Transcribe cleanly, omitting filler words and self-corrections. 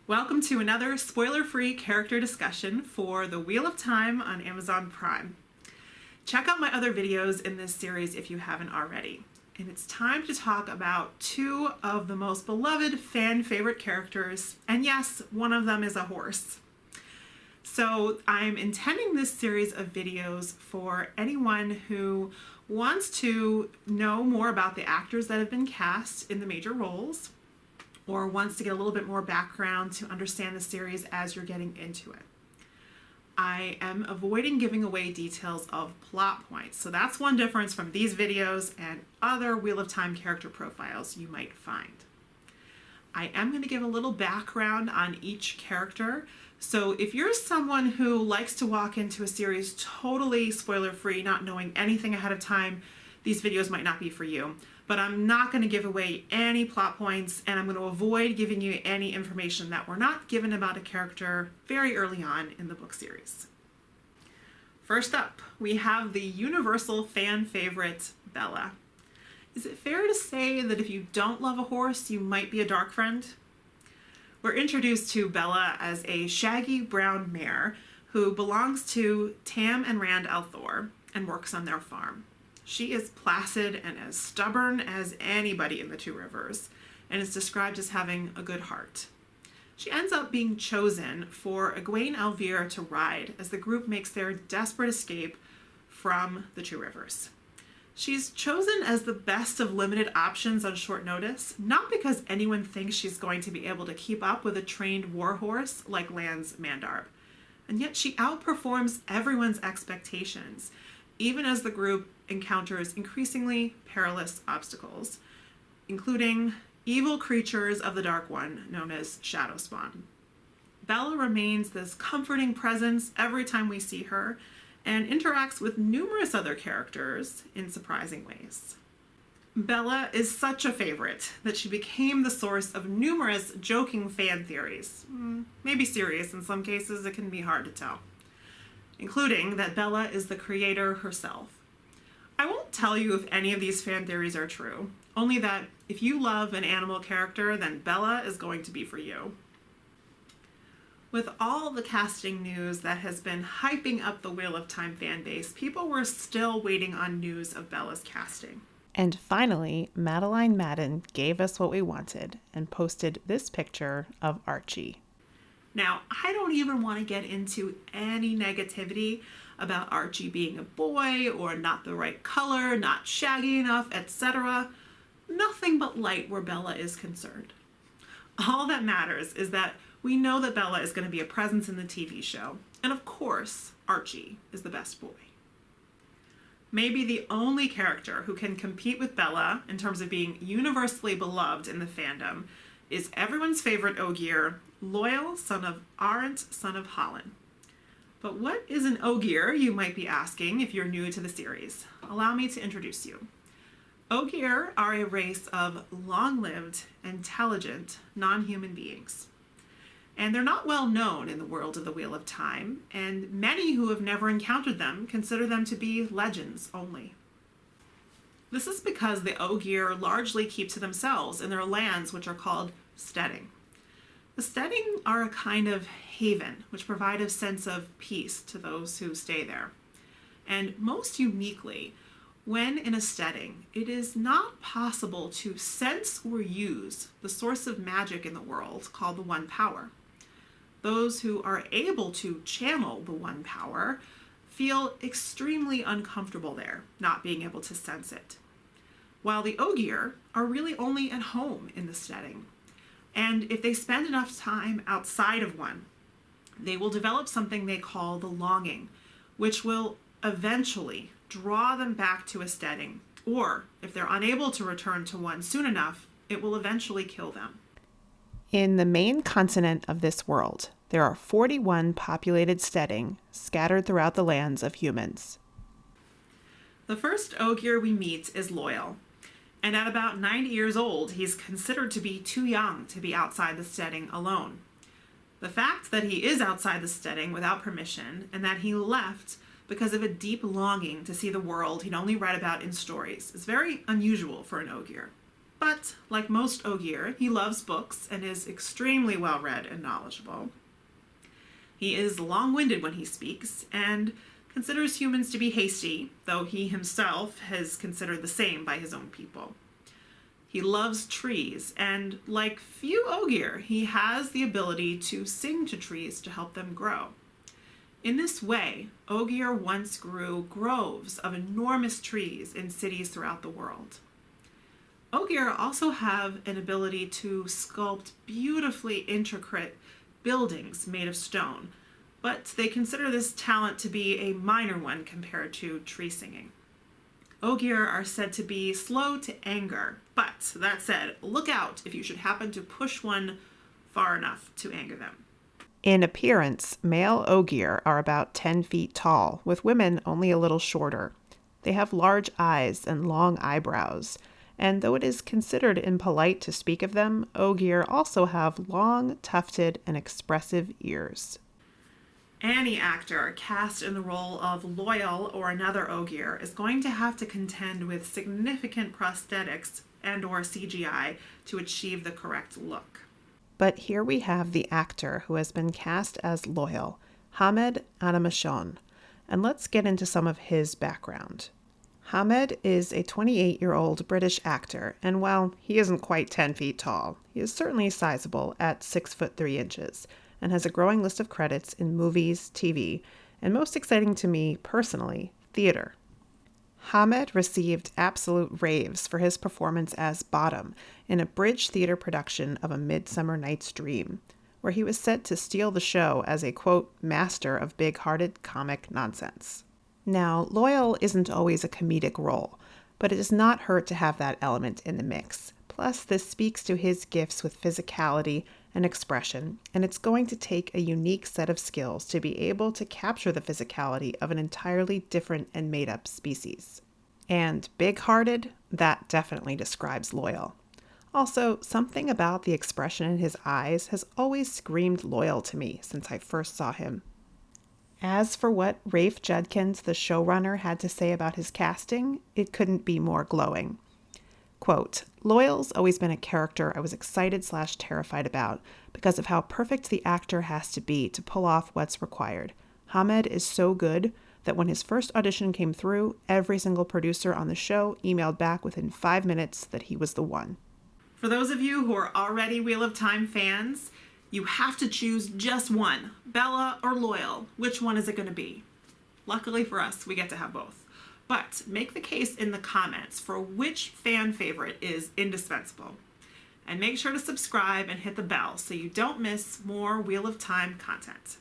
Welcome to another spoiler-free character discussion for The Wheel of Time on Amazon Prime. Check out my other videos in this series if you haven't already. And it's time to talk about two of the most beloved fan favorite characters, and yes, one of them is a horse. So I'm intending this series of videos for anyone who wants to know more about the actors that have been cast in the major roles, or wants to get a little bit more background to understand the series as you're getting into it. I am avoiding giving away details of plot points, so that's one difference from these videos and other Wheel of Time character profiles you might find. I am going to give a little background on each character, so if you're someone who likes to walk into a series totally spoiler-free, not knowing anything ahead of time, these videos might not be for you. But I'm not going to give away any plot points, and I'm going to avoid giving you any information that we're not given about a character very early on in the book series. First up, we have the universal fan favorite, Bela. Is it fair to say that if you don't love a horse, you might be a dark friend? We're introduced to Bela as a shaggy brown mare who belongs to Tam and Rand Althor and works on their farm. She is placid and as stubborn as anybody in the Two Rivers, and is described as having a good heart. She ends up being chosen for Egwene Alvear to ride as the group makes their desperate escape from the Two Rivers. She's chosen as the best of limited options on short notice, not because anyone thinks she's going to be able to keep up with a trained warhorse like Lan's Mandarb, and yet she outperforms everyone's expectations, even as the group encounters increasingly perilous obstacles, including evil creatures of the Dark One known as Shadowspawn. Bela remains this comforting presence every time we see her, and interacts with numerous other characters in surprising ways. Bela is such a favorite that she became the source of numerous joking fan theories, maybe serious in some cases. It can be hard to tell, including that Bela is the creator herself. I won't tell you if any of these fan theories are true, only that if you love an animal character, then Bela is going to be for you. With all the casting news that has been hyping up the Wheel of Time fan base, people were still waiting on news of Bela's casting. And finally, Madeline Madden gave us what we wanted and posted this picture of Archie. Now, I don't even want to get into any negativity about Archie being a boy or not the right color, not shaggy enough, etc. Nothing but light where Bela is concerned. All that matters is that we know that Bela is going to be a presence in the TV show, and of course, Archie is the best boy. Maybe the only character who can compete with Bela in terms of being universally beloved in the fandom is everyone's favorite Ogier, Loial, son of Arent, son of Holland. But what is an Ogier, you might be asking if you're new to the series? Allow me to introduce you. Ogier are a race of long-lived, intelligent, non-human beings. And they're not well known in the world of the Wheel of Time, and many who have never encountered them consider them to be legends only. This is because the Ogier largely keep to themselves in their lands, which are called steading. The steading are a kind of haven, which provide a sense of peace to those who stay there. And most uniquely, when in a steading, it is not possible to sense or use the source of magic in the world called the One Power. Those who are able to channel the One Power feel extremely uncomfortable there, not being able to sense it. While the Ogier are really only at home in the steading. And if they spend enough time outside of one, they will develop something they call the longing, which will eventually draw them back to a steading, or if they're unable to return to one soon enough, it will eventually kill them. In the main continent of this world, there are 41 populated steading scattered throughout the lands of humans. The first Ogier we meet is Loial, and at about 90 years old, he's considered to be too young to be outside the steading alone. The fact that he is outside the steading without permission, and that he left because of a deep longing to see the world he'd only read about in stories, is very unusual for an Ogier. But like most Ogier, he loves books and is extremely well read and knowledgeable. He is long-winded when he speaks and considers humans to be hasty, though he himself has considered the same by his own people. He loves trees, and like few Ogier, he has the ability to sing to trees to help them grow. In this way, Ogier once grew groves of enormous trees in cities throughout the world. Ogier also have an ability to sculpt beautifully intricate buildings made of stone, but they consider this talent to be a minor one compared to tree singing. Ogier are said to be slow to anger, but that said, look out if you should happen to push one far enough to anger them. In appearance, male Ogier are about 10 feet tall, with women only a little shorter. They have large eyes and long eyebrows, and though it is considered impolite to speak of them, Ogier also have long, tufted, and expressive ears. Any actor cast in the role of Loial or another Ogier is going to have to contend with significant prosthetics and/or CGI to achieve the correct look. But here we have the actor who has been cast as Loial, Hamed Animashaun, and let's get into some of his background. Hamed is a 28-year-old British actor, and while he isn't quite 10 feet tall, he is certainly sizable at 6 foot 3 inches, and has a growing list of credits in movies, TV, and most exciting to me personally, theater. Hamed received absolute raves for his performance as Bottom in a bridge theater production of A Midsummer Night's Dream, where he was set to steal the show as a, quote, master of big-hearted comic nonsense. Now, Loial isn't always a comedic role, but it does not hurt to have that element in the mix. Plus, this speaks to his gifts with physicality and expression, and it's going to take a unique set of skills to be able to capture the physicality of an entirely different and made-up species. And big-hearted, that definitely describes Loial. Also, something about the expression in his eyes has always screamed Loial to me since I first saw him. As for what Rafe Judkins, the showrunner, had to say about his casting, it couldn't be more glowing. Quote, Loial's always been a character I was excited/terrified about because of how perfect the actor has to be to pull off what's required. Hamed is so good that when his first audition came through, every single producer on the show emailed back within 5 minutes that he was the one. For those of you who are already Wheel of Time fans, you have to choose just one, Bela or Loial. Which one is it going to be? Luckily for us, we get to have both. But make the case in the comments for which fan favorite is indispensable. And make sure to subscribe and hit the bell so you don't miss more Wheel of Time content.